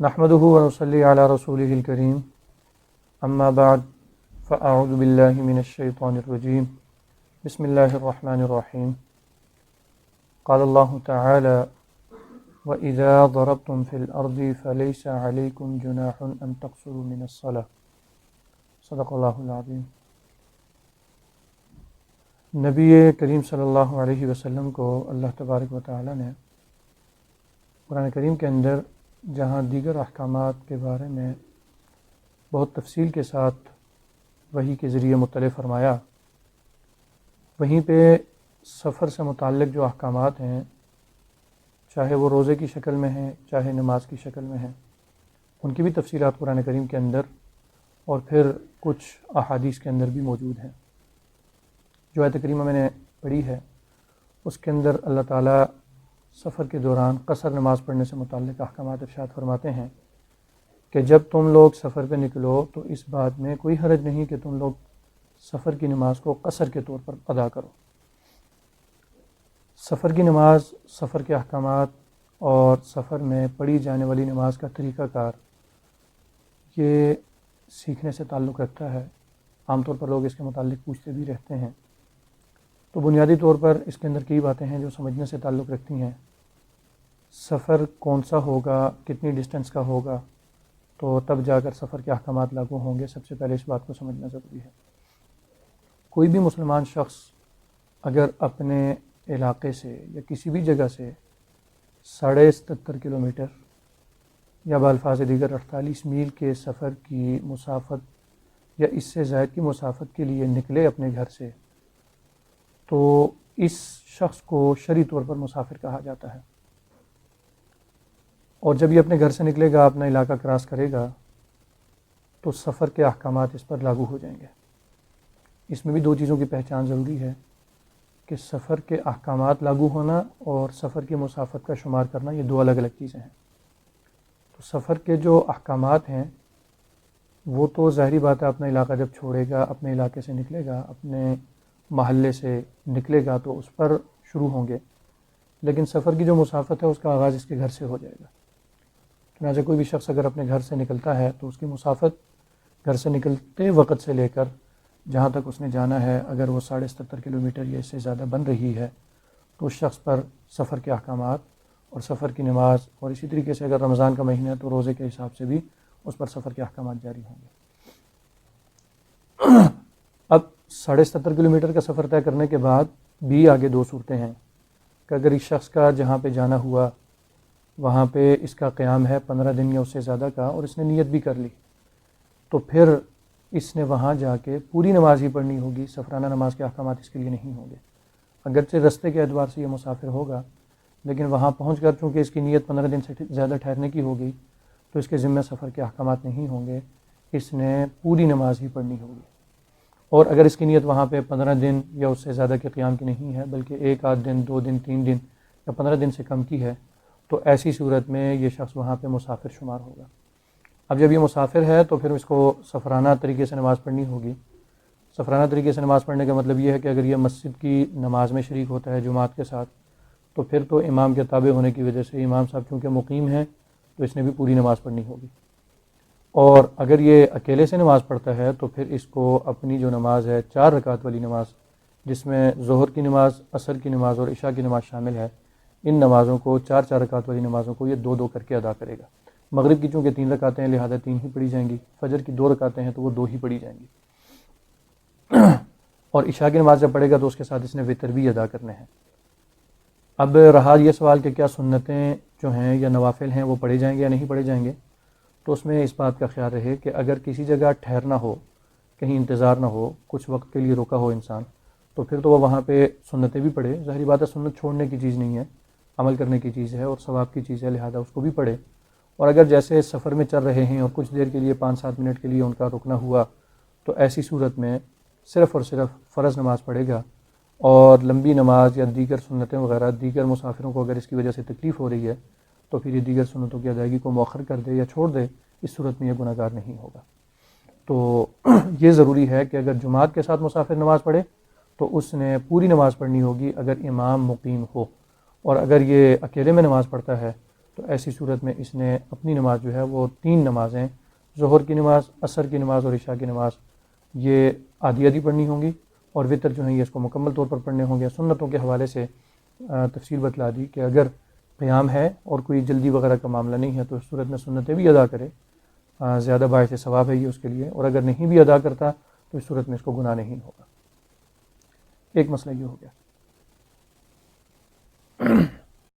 نحمده ونصلي على رسوله الكريم اما بعد فاعوذ بالله من الشيطان الرجيم بسم الله الرحمن الرحيم قال الله تعالى وإذا ضربتم في الأرض فليس عليكم جناح أن تقصروا من الصلاة صدق اللہ العظیم۔ نبی کریم صلی اللہ علیہ وسلم کو اللہ تبارک و تعالی نے قرآن کریم کے اندر جہاں دیگر احکامات کے بارے میں بہت تفصیل کے ساتھ وحی کے ذریعے مطلع فرمایا، وہیں پہ سفر سے متعلق جو احکامات ہیں، چاہے وہ روزے کی شکل میں ہیں چاہے نماز کی شکل میں ہیں، ان کی بھی تفصیلات قرآن کریم کے اندر اور پھر کچھ احادیث کے اندر بھی موجود ہیں۔ جو آیت کریمہ میں نے پڑھی ہے اس کے اندر اللہ تعالیٰ سفر کے دوران قصر نماز پڑھنے سے متعلق احکامات ارشاد فرماتے ہیں کہ جب تم لوگ سفر پہ نکلو تو اس بات میں کوئی حرج نہیں کہ تم لوگ سفر کی نماز کو قصر کے طور پر ادا کرو۔ سفر کی نماز، سفر کے احکامات اور سفر میں پڑھی جانے والی نماز کا طریقہ کار یہ سیکھنے سے تعلق رکھتا ہے۔ عام طور پر لوگ اس کے متعلق پوچھتے بھی رہتے ہیں، تو بنیادی طور پر اس کے اندر کئی باتیں ہیں جو سمجھنے سے تعلق رکھتی ہیں۔ سفر کون سا ہوگا، کتنی ڈسٹنس کا ہوگا، تو تب جا کر سفر کے احکامات لاگو ہوں گے۔ سب سے پہلے اس بات کو سمجھنا ضروری ہے۔ کوئی بھی مسلمان شخص اگر اپنے علاقے سے یا کسی بھی جگہ سے 77.5 کلومیٹر یا بالفاظ دیگر 48 میل کے سفر کی مسافت یا اس سے زائد کی مسافت کے لیے نکلے اپنے گھر سے، تو اس شخص کو شرعی طور پر مسافر کہا جاتا ہے۔ اور جب یہ اپنے گھر سے نکلے گا، اپنا علاقہ کراس کرے گا، تو سفر کے احکامات اس پر لاگو ہو جائیں گے۔ اس میں بھی دو چیزوں کی پہچان ضروری ہے کہ سفر کے احکامات لاگو ہونا اور سفر کی مسافت کا شمار کرنا، یہ دو الگ الگ چیزیں ہیں۔ تو سفر کے جو احکامات ہیں وہ تو ظاہری بات ہے، اپنا علاقہ جب چھوڑے گا، اپنے علاقے سے نکلے گا، اپنے محلے سے نکلے گا تو اس پر شروع ہوں گے، لیکن سفر کی جو مسافت ہے اس کا آغاز اس کے گھر سے ہو جائے گا۔ چنانچہ کوئی بھی شخص اگر اپنے گھر سے نکلتا ہے تو اس کی مسافت گھر سے نکلتے وقت سے لے کر جہاں تک اس نے جانا ہے، اگر وہ 77.5 کلومیٹر یا اس سے زیادہ بن رہی ہے، تو اس شخص پر سفر کے احکامات اور سفر کی نماز، اور اسی طریقے سے اگر رمضان کا مہینہ ہے تو روزے کے حساب سے بھی اس پر سفر کے احکامات جاری ہوں گے۔ اب 77.5 کلومیٹر کا سفر طے کرنے کے بعد بھی آگے دو صورتیں ہیں کہ اگر اس شخص کا جہاں پہ جانا ہوا وہاں پہ اس کا قیام ہے 15 دن یا اس سے زیادہ کا، اور اس نے نیت بھی کر لی، تو پھر اس نے وہاں جا کے پوری نماز ہی پڑھنی ہوگی۔ سفرانہ نماز کے احکامات اس کے لیے نہیں ہوں گے۔ اگرچہ رستے کے اعتبار سے یہ مسافر ہوگا، لیکن وہاں پہنچ کر چونکہ اس کی نیت 15 دن سے زیادہ ٹھہرنے کی ہوگی تو اس کے ذمہ سفر کے احکامات نہیں ہوں گے، اس نے پوری نماز ہی پڑھنی ہوگی۔ اور اگر اس کی نیت وہاں پہ 15 دن یا اس سے زیادہ کے قیام کی نہیں ہے، بلکہ ایک آدھ دن، 2 دن، 3 دن یا 15 دن سے کم کی ہے، تو ایسی صورت میں یہ شخص وہاں پہ مسافر شمار ہوگا۔ اب جب یہ مسافر ہے تو پھر اس کو سفرانہ طریقے سے نماز پڑھنی ہوگی۔ سفرانہ طریقے سے نماز پڑھنے کا مطلب یہ ہے کہ اگر یہ مسجد کی نماز میں شریک ہوتا ہے جماعت کے ساتھ، تو پھر تو امام کے تابع ہونے کی وجہ سے امام صاحب چونکہ مقیم ہیں تو اس نے بھی پوری نماز پڑھنی ہوگی۔ اور اگر یہ اکیلے سے نماز پڑھتا ہے تو پھر اس کو اپنی جو نماز ہے 4 رکعت والی نماز، جس میں ظہر کی نماز، عصر کی نماز اور عشاء کی نماز شامل ہے، ان نمازوں کو 4 رکعت والی نمازوں کو یہ 2 کر کے ادا کرے گا۔ مغرب کی چونکہ 3 رکعتیں ہیں لہذا 3 ہی پڑھی جائیں گی، فجر کی 2 رکعتیں ہیں تو وہ 2 ہی پڑھی جائیں گی، اور عشاء کی نماز جب پڑھے گا تو اس کے ساتھ اس نے وتر بھی ادا کرنے ہیں۔ اب رہا یہ سوال کہ کیا سنتیں جو ہیں یا نوافل ہیں وہ پڑھے جائیں گے یا نہیں پڑھے جائیں گے، تو اس میں اس بات کا خیال رہے کہ اگر کسی جگہ ٹھہرنا ہو، کہیں انتظار نہ ہو، کچھ وقت کے لیے رکا ہو انسان، تو پھر تو وہ وہاں پہ سنتیں بھی پڑھے۔ ظاہری بات ہے سنت چھوڑنے کی چیز نہیں ہے، عمل کرنے کی چیز ہے اور ثواب کی چیز ہے، لہذا اس کو بھی پڑھے۔ اور اگر جیسے سفر میں چل رہے ہیں اور کچھ دیر کے لیے 5-7 منٹ کے لیے ان کا رکنا ہوا، تو ایسی صورت میں صرف اور صرف فرض نماز پڑھے گا، اور لمبی نماز یا دیگر سنتیں وغیرہ دیگر مسافروں کو اگر اس کی وجہ سے تکلیف ہو رہی ہے تو پھر یہ دیگر سنتوں کی ادائیگی کو مؤخر کر دے یا چھوڑ دے، اس صورت میں یہ گناہ گار نہیں ہوگا۔ تو یہ ضروری ہے کہ اگر جماعت کے ساتھ مسافر نماز پڑھے تو اس نے پوری نماز پڑھنی ہوگی اگر امام مقیم ہو، اور اگر یہ اکیلے میں نماز پڑھتا ہے تو ایسی صورت میں اس نے اپنی نماز جو ہے وہ 3 نمازیں، ظہر کی نماز، عصر کی نماز اور عشاء کی نماز، یہ آدھی آدھی پڑھنی ہوں گی، اور وطر جو ہیں یہ اس کو مکمل طور پر پڑھنے ہوں گے۔ سنتوں کے حوالے سے تفصیل بتلا دی کہ اگر قیام ہے اور کوئی جلدی وغیرہ کا معاملہ نہیں ہے تو اس صورت میں سنتیں بھی ادا کرے، زیادہ باعث ثواب ہے یہ اس کے لیے، اور اگر نہیں بھی ادا کرتا تو اس صورت میں اس کو گناہ نہیں ہوگا۔ ایک مسئلہ یہ ہو گیا۔